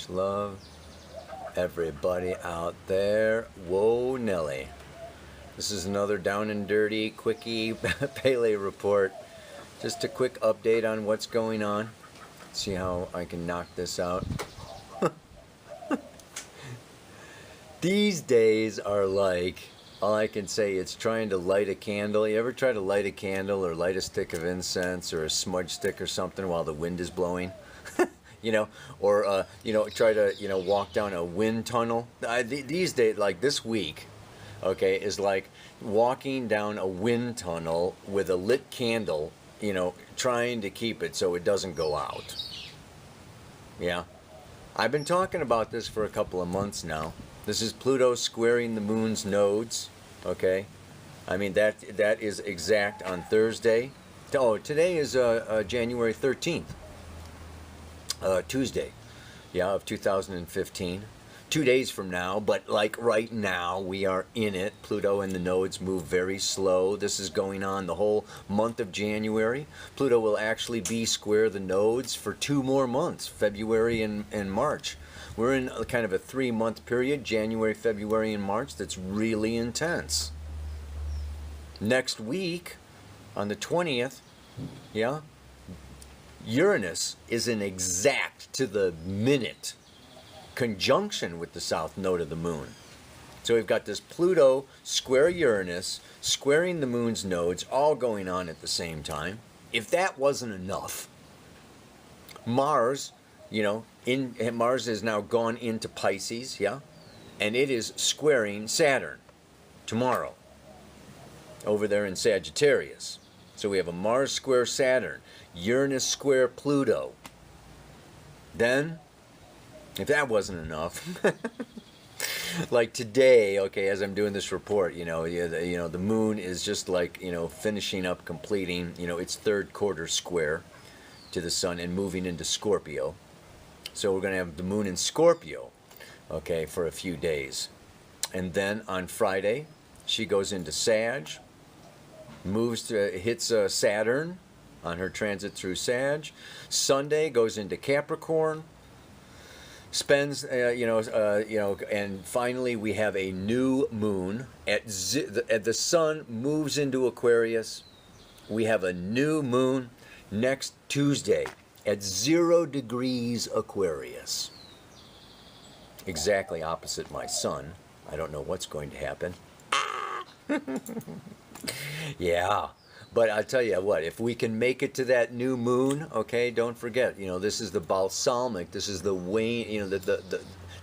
much love. Everybody out there. Whoa, Nelly. This is another down and dirty, quickie Pele report. Just a quick update on what's going on. See how I can knock this out. These days are like, all I can say, it's trying to light a candle. You ever try to light a candle or light a stick of incense or a smudge stick or something while the wind is blowing? You know, or, try to, walk down a wind tunnel. These days, like this week, okay, is like walking down a wind tunnel with a lit candle, trying to keep it so it doesn't go out. Yeah. I've been talking about this for a couple of months now. This is Pluto squaring the moon's nodes, okay? I mean, that is exact on Thursday. Oh, today is January 13th. Tuesday, yeah, of 2015. 2 days from now, but like right now, we are in it. Pluto and the nodes move very slow. This is going on the whole month of January. Pluto will actually be square the nodes for 2 more months, February and March. We're in a kind of a 3-month period, January, February, and March, that's really intense. Next week, on the 20th, yeah, Uranus is in exact to the minute conjunction with the south node of the moon. So we've got this Pluto square Uranus, squaring the moon's nodes, all going on at the same time. If that wasn't enough, Mars, Mars has now gone into Pisces, yeah? And it is squaring Saturn tomorrow over there in Sagittarius. So we have a Mars square Saturn, Uranus square Pluto. Then, if that wasn't enough, like today, okay, as I'm doing this report, the moon is just like, finishing up, completing, its 3rd quarter square to the sun and moving into Scorpio. So we're going to have the moon in Scorpio, okay, for a few days. And then on Friday, she goes into Sag, hits Saturn on her transit through Sag. Sunday goes into Capricorn, spends, and finally we have a new moon. The sun moves into Aquarius. We have a new moon next Tuesday at 0 degrees Aquarius. Exactly opposite my sun. I don't know what's going to happen. Yeah. But I'll tell you what, if we can make it to that new moon, okay, don't forget, this is the balsamic, this is the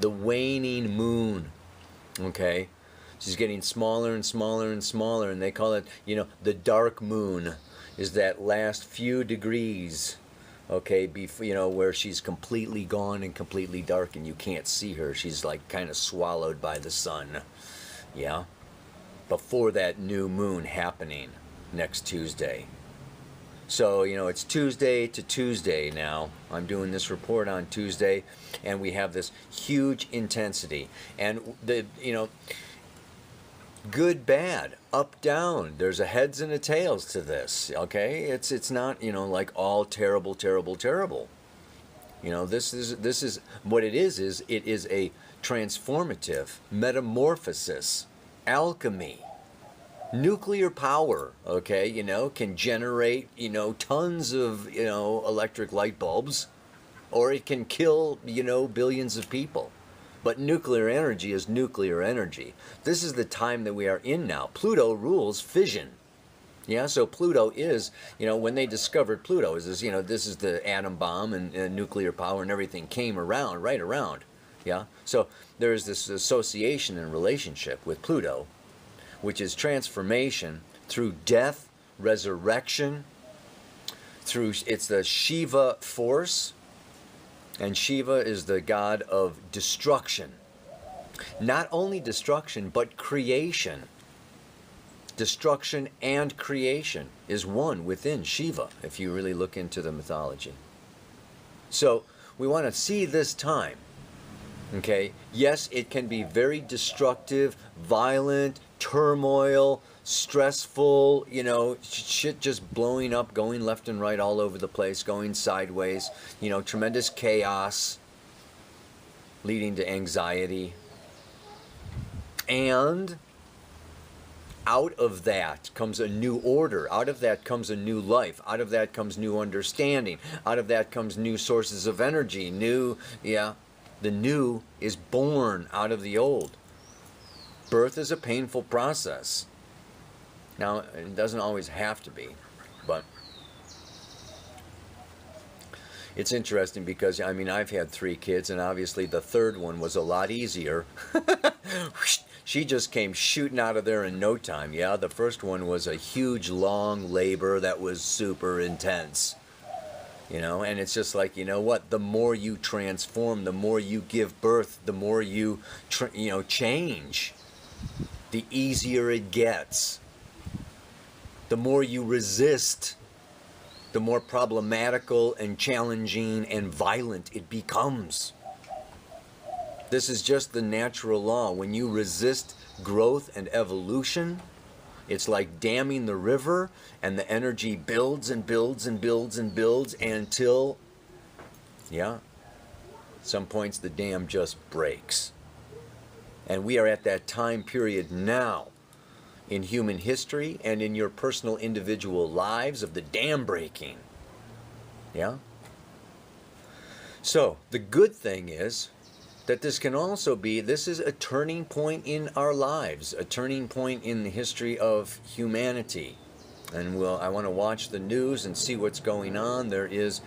the waning moon, okay? She's getting smaller and smaller and smaller, and they call it, the dark moon is that last few degrees, okay, where she's completely gone and completely dark and you can't see her. She's like kind of swallowed by the sun, yeah? Before that new moon happening next Tuesday. So, it's Tuesday to Tuesday now. I'm doing this report on Tuesday, and we have this huge intensity. And good, bad, up, down. There's a heads and a tails to this, okay? It's not, like all terrible, terrible, terrible. This is what it is it is a transformative metamorphosis, alchemy. Nuclear power, okay, can generate, tons of, electric light bulbs, or it can kill, billions of people. But nuclear energy is nuclear energy. This is the time that we are in now. Pluto rules fission. Yeah, so Pluto is, when they discovered Pluto, this is the atom bomb and nuclear power and everything came around, right around. Yeah, so there is this association and relationship with Pluto, which is transformation through death, resurrection, it's the Shiva force, and Shiva is the god of destruction. Not only destruction, but creation. Destruction and creation is one within Shiva, if you really look into the mythology. So we want to see this time, okay? Yes, it can be very destructive, violent, turmoil, stressful, shit just blowing up, going left and right all over the place, going sideways, tremendous chaos. leading to anxiety. And out of that comes a new order. Out of that comes a new life. Out of that comes new understanding. Out of that comes new sources of energy. The new is born out of the old. Birth is a painful process. Now, it doesn't always have to be, but it's interesting because, I mean, I've had 3 kids, and obviously the third one was a lot easier. She just came shooting out of there in no time. Yeah, the first one was a huge, long labor that was super intense. You know, and it's just like, you know what? The more you transform, the more you give birth, the more you, change, the easier it gets. The more you resist, the more problematical and challenging and violent it becomes. This is just the natural law. When you resist growth and evolution, it's like damming the river, and the energy builds and builds and builds and builds until, some points the dam just breaks. And we are at that time period now in human history and in your personal individual lives of the dam breaking. Yeah? So, the good thing is that this can also be, this is a turning point in our lives, a turning point in the history of humanity. And I want to watch the news and see what's going on. This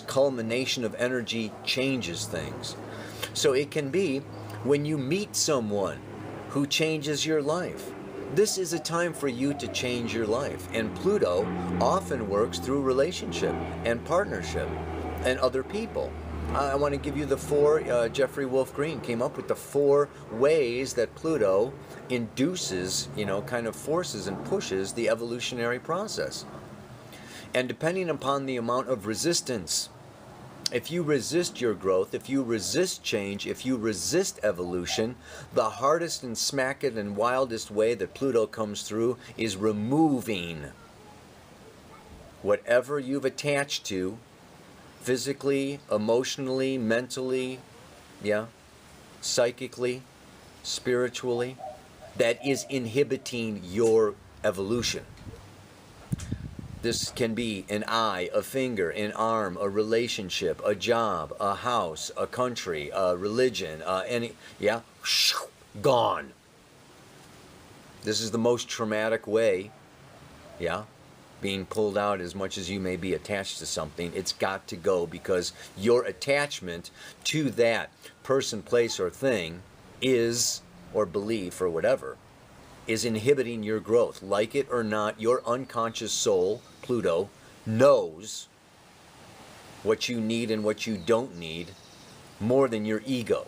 culmination of energy changes things. So it can be when you meet someone who changes your life. This is a time for you to change your life. And Pluto often works through relationship and partnership and other people. I want to give you the 4, Jeffrey Wolf Green came up with the 4 ways that Pluto induces, kind of forces and pushes the evolutionary process. And depending upon the amount of resistance, if you resist your growth, if you resist change, if you resist evolution, the hardest and smackest and wildest way that Pluto comes through is removing whatever you've attached to, physically, emotionally, mentally, psychically, spiritually, that is inhibiting your evolution. This can be an eye, a finger, an arm, a relationship, a job, a house, a country, a religion, gone. This is the most traumatic way, being pulled out. As much as you may be attached to something, it's got to go, because your attachment to that person, place, or thing is, or belief, or whatever, is inhibiting your growth. Like it or not, your unconscious soul, Pluto, knows what you need and what you don't need more than your ego.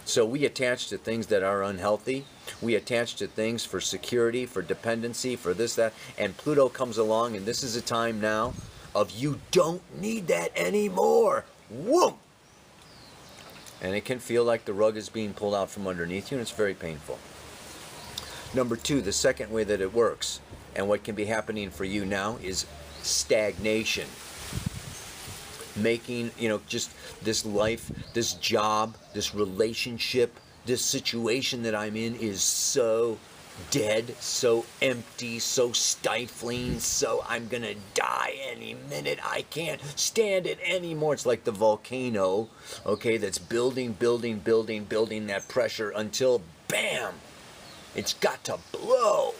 So we attach to things that are unhealthy. We attach to things for security, for dependency, for this, that. And Pluto comes along, and this is a time now of you don't need that anymore. Whoom! And it can feel like the rug is being pulled out from underneath you, and it's very painful. Number 2, the second way that it works, and what can be happening for you now, is stagnation. Making, just this life, this job, this relationship, this situation that I'm in is so dead, so empty, so stifling, so I'm gonna die any minute. I can't stand it anymore. It's like the volcano, that's building that pressure until, bam, it's got to blow.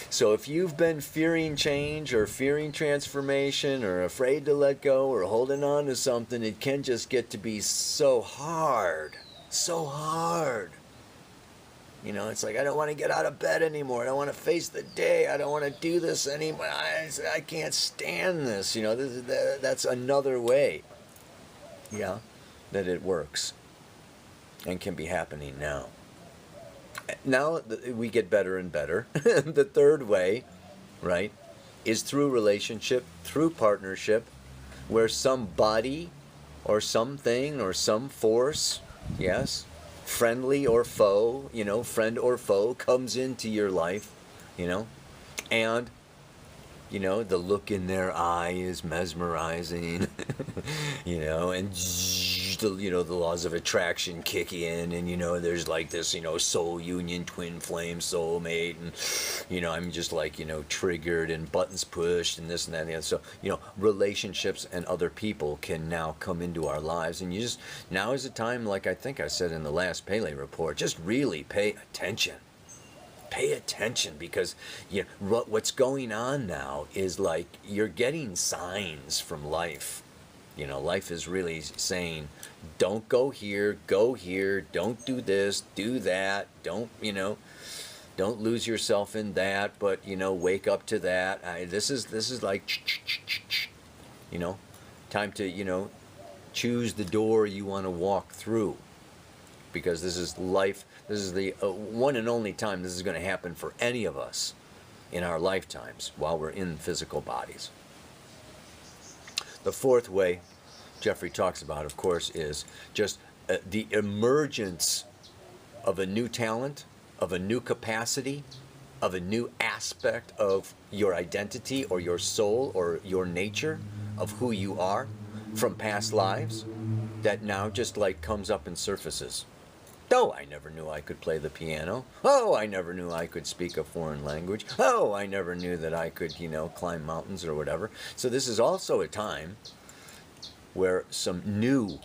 So if you've been fearing change or fearing transformation or afraid to let go or holding on to something, it can just get to be so hard. So hard. It's like, I don't want to get out of bed anymore. I don't want to face the day. I don't want to do this anymore. I can't stand this. That's another way, that it works and can be happening now. Now we get better and better. The third way, is through relationship, through partnership, where somebody or something or some force, friendly or foe, friend or foe, comes into your life, and you know, the look in their eye is mesmerizing, you know, and you know, the laws of attraction kick in, and you know, there's like this, you know, soul union, twin flame, soulmate, and you know, I'm just like, you know, triggered and buttons pushed and this and that and the other. So, you know, relationships and other people can now come into our lives, and you just, now is the time, like I think I said in the last Pele-report, just really pay attention. Pay attention, because you know, what's going on now is like you're getting signs from life. You know, life is really saying, don't go here, don't do this, do that, don't, you know, don't lose yourself in that, but, you know, wake up to that. This is like, you know, time to, you know, choose the door you want to walk through, because this is life. This is the one and only time this is going to happen for any of us in our lifetimes while we're in physical bodies. The fourth way Jeffrey talks about, of course, is just the emergence of a new talent, of a new capacity, of a new aspect of your identity or your soul or your nature, of who you are from past lives, that now just like comes up and surfaces. Oh, I never knew I could play the piano. Oh, I never knew I could speak a foreign language. Oh, I never knew that I could, you know, climb mountains or whatever. So this is also a time where some new,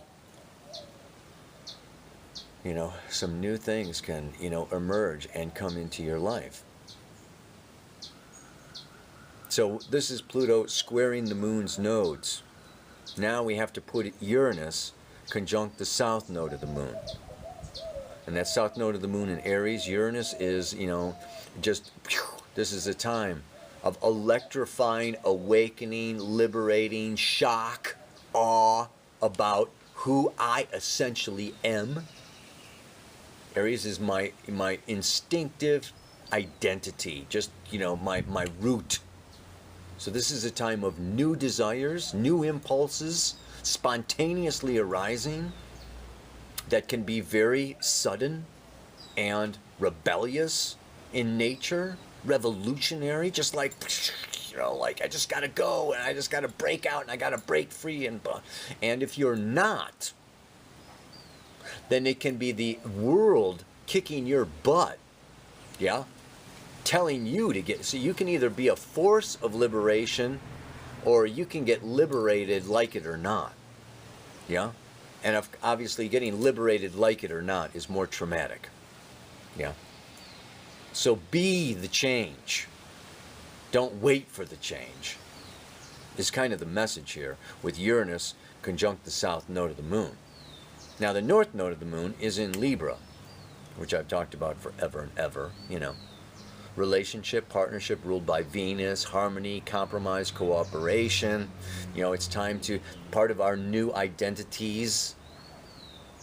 you know, some new things can, you know, emerge and come into your life. So this is Pluto squaring the moon's nodes. Now we have to put Uranus conjunct the south node of the moon. And that south node of the moon in Aries, Uranus is, you know, just, this is a time of electrifying, awakening, liberating, shock, awe about who I essentially am. Aries is my instinctive identity, just, you know, my root. So this is a time of new desires, new impulses, spontaneously arising, that can be very sudden and rebellious in nature, revolutionary, just like, you know, like I just gotta go and I just gotta break out and I gotta break free, and if you're not, then it can be the world kicking your butt, yeah, telling you to get, so you can either be a force of liberation or you can get liberated, like it or not, yeah. And obviously getting liberated, like it or not, is more traumatic. Yeah. So be the change. Don't wait for the change. Is kind of the message here, with Uranus conjunct the south node of the moon. Now the north node of the moon is in Libra, which I've talked about forever and ever, you know. Relationship, partnership ruled by Venus, harmony, compromise, cooperation. You know, it's time to, part of our new identities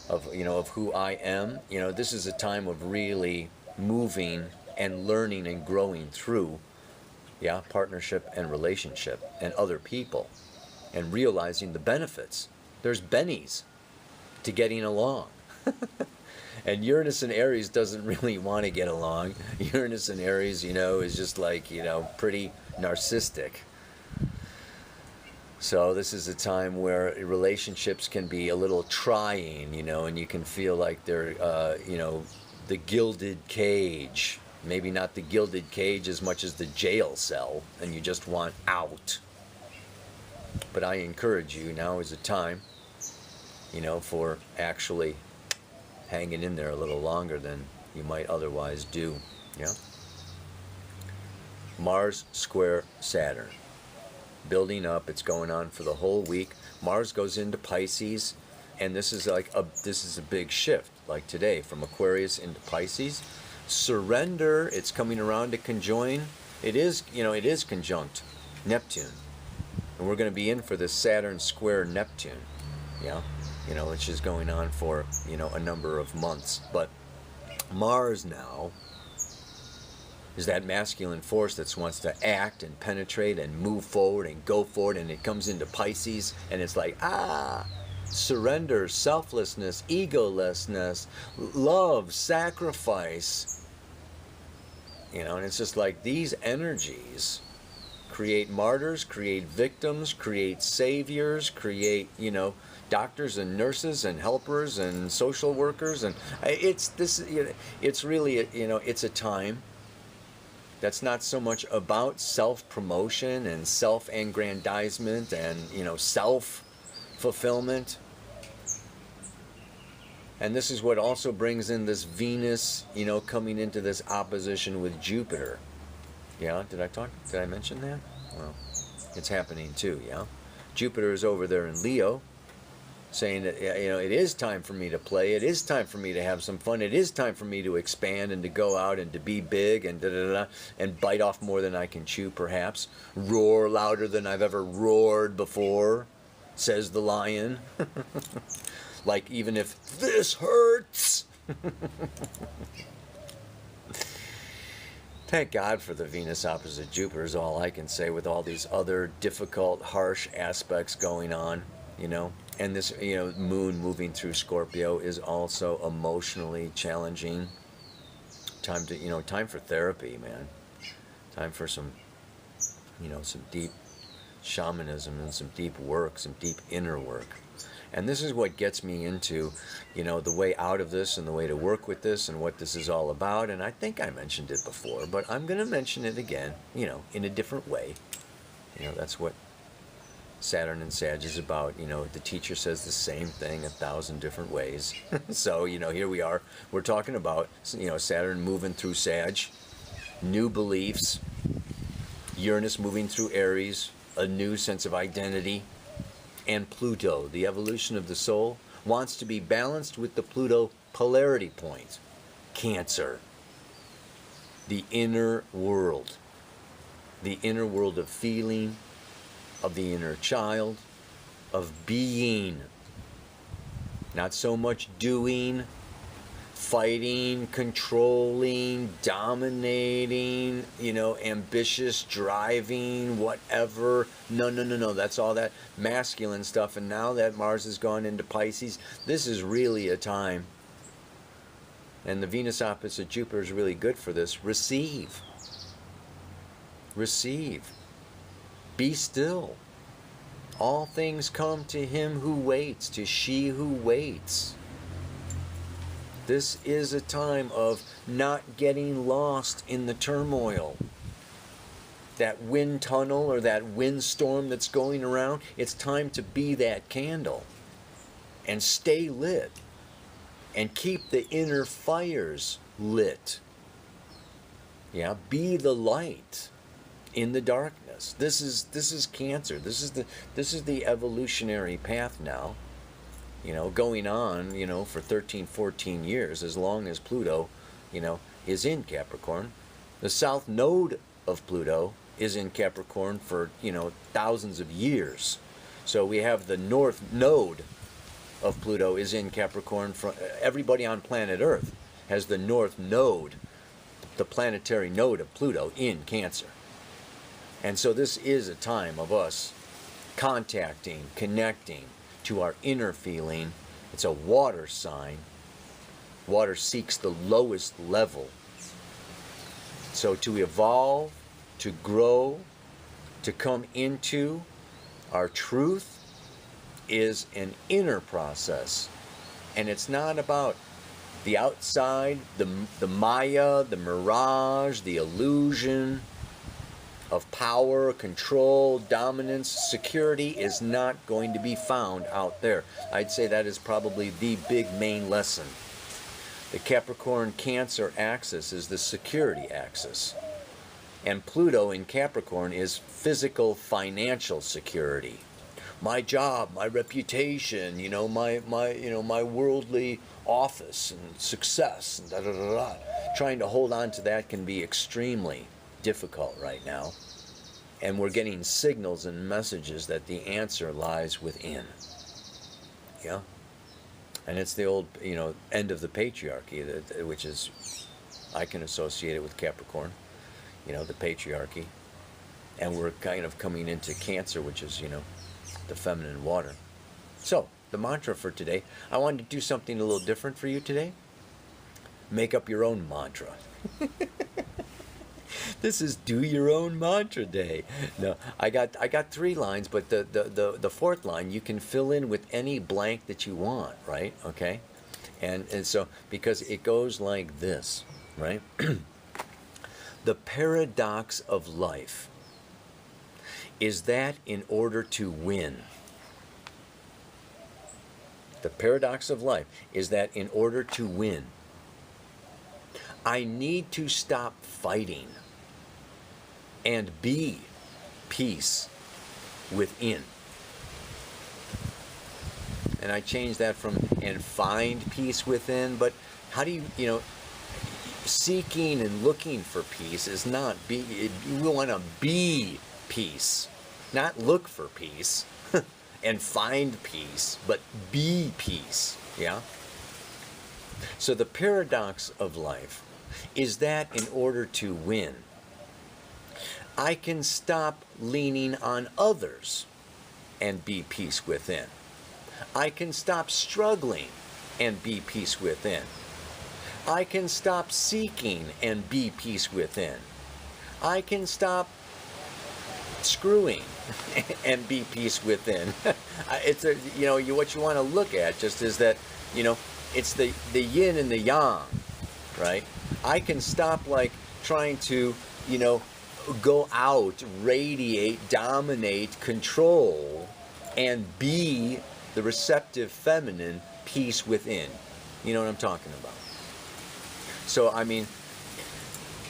of, you know, of who I am. You know, this is a time of really moving and learning and growing through, yeah, partnership and relationship and other people, and realizing the benefits. There's bennies to getting along. And Uranus in Aries doesn't really want to get along. Uranus in Aries, you know, is just like, you know, pretty narcissistic. So this is a time where relationships can be a little trying, you know, and you can feel like they're, you know, the gilded cage. Maybe not the gilded cage as much as the jail cell, and you just want out. But I encourage you, now is a time, you know, for actually hanging in there a little longer than you might otherwise do. Yeah. Mars square Saturn, building up. It's going on for the whole week. Mars goes into Pisces, and this is like a big shift, like today, from Aquarius into Pisces. Surrender. It's coming around to conjoin. It is, you know, it is conjunct Neptune, and we're going to be in for this Saturn square Neptune. Yeah. You know, which is going on for, you know, a number of months. But Mars now is that masculine force that wants to act and penetrate and move forward and go forward, and it comes into Pisces, and it's like, surrender, selflessness, egolessness, love, sacrifice. You know, and it's just like these energies create martyrs, create victims, create saviors, create, you know, doctors and nurses and helpers and social workers. And it's this, you know, it's really, you know, it's a time that's not so much about self-promotion and self-aggrandizement and, you know, self-fulfillment. And this is what also brings in this Venus, you know, coming into this opposition with Jupiter. Yeah, did I mention that? Well, it's happening too, yeah? Jupiter is over there in Leo, saying that, you know, it is time for me to play, it is time for me to have some fun, it is time for me to expand and to go out and to be big and da-da-da-da, and bite off more than I can chew, perhaps. Roar louder than I've ever roared before, says the lion. Like, even if this hurts. Thank God for the Venus opposite Jupiter is all I can say, with all these other difficult, harsh aspects going on, you know. And this, you know, moon moving through Scorpio is also emotionally challenging. Time to, you know, time for therapy, man. Time for some, you know, some deep shamanism and some deep work, some deep inner work. And this is what gets me into, you know, the way out of this and the way to work with this and what this is all about. And I think I mentioned it before, but I'm going to mention it again, you know, in a different way. You know, that's what Saturn and Sag is about. You know, the teacher says the same thing 1,000 different ways. So, you know, here we are. We're talking about, you know, Saturn moving through Sag, new beliefs, Uranus moving through Aries, a new sense of identity. And Pluto, the evolution of the soul, wants to be balanced with the Pluto polarity point, Cancer, the inner world of feeling, of the inner child, of being, not so much doing, fighting, controlling, dominating, you know, ambitious, driving, whatever. No. That's all that masculine stuff. And now that Mars has gone into Pisces, this is really a time. And the Venus opposite Jupiter is really good for this. Receive. Receive. Be still. All things come to him who waits, to she who waits. This is a time of not getting lost in the turmoil. That wind tunnel or that windstorm that's going around, it's time to be that candle and stay lit and keep the inner fires lit. Yeah, be the light in the darkness. This is Cancer. This is the evolutionary path now. You know, going on, you know, for 13, 14 years, as long as Pluto, you know, is in Capricorn. The south node of Pluto is in Capricorn for, you know, thousands of years. So we have the north node of Pluto is in Capricorn. Everybody on planet Earth has the north node, the planetary node of Pluto, in Cancer. And so this is a time of us contacting, connecting to our inner feeling. It's a water sign. Water seeks the lowest level. So to evolve, to grow, to come into our truth is an inner process. And it's not about the outside, the Maya, the mirage, the illusion of power, control, dominance. Security is not going to be found out there. I'd say that is probably the big main lesson. The Capricorn-Cancer axis is the security axis. And Pluto in Capricorn is physical, financial security. My job, my reputation, you know, my worldly office and success, and da-da-da-da. Trying to hold on to that can be extremely difficult right now, and we're getting signals and messages that the answer lies within. Yeah, and it's the old, you know, end of the patriarchy, which is, I can associate it with Capricorn, you know, the patriarchy, and we're kind of coming into Cancer, which is, you know, the feminine water. So the mantra for today, I wanted to do something a little different for you today. Make up your own mantra. This is do your own mantra day. No, I got 3 lines, but the fourth line you can fill in with any blank that you want, right? Okay, and so because it goes like this, right? The paradox of life is that in order to win. The paradox of life is that in order to win, I need to stop fighting and be peace within. And I changed that from and find peace within, but how do you, seeking and looking for peace is not be, you want to be peace, not look for peace and find peace, but be peace, yeah? So the paradox of life is that in order to win, I can stop leaning on others and be peace within. I can stop struggling and be peace within. I can stop seeking and be peace within. I can stop screwing and be peace within. It's a, what you want to look at just is that, it's the yin and the yang, right? I can stop like trying to, go out, radiate, dominate, control, and be the receptive feminine peace within. You know what I'm talking about? So, I mean,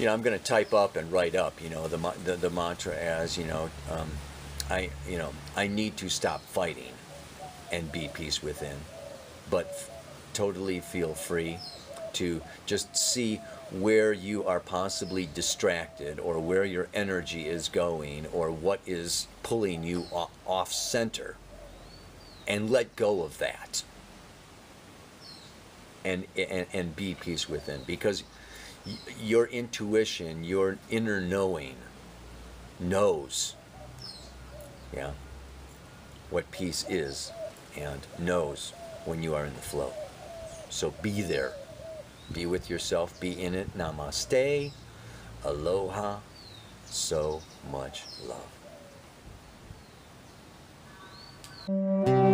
I'm going to type up and write up, the mantra as, I need to stop fighting and be peace within, but totally feel free to just see where you are possibly distracted or where your energy is going or what is pulling you off center, and let go of that and be peace within, because your intuition, your inner knowing knows, yeah, what peace is and knows when you are in the flow. So be there. Be with yourself. Be in it. Namaste. Aloha. So much love.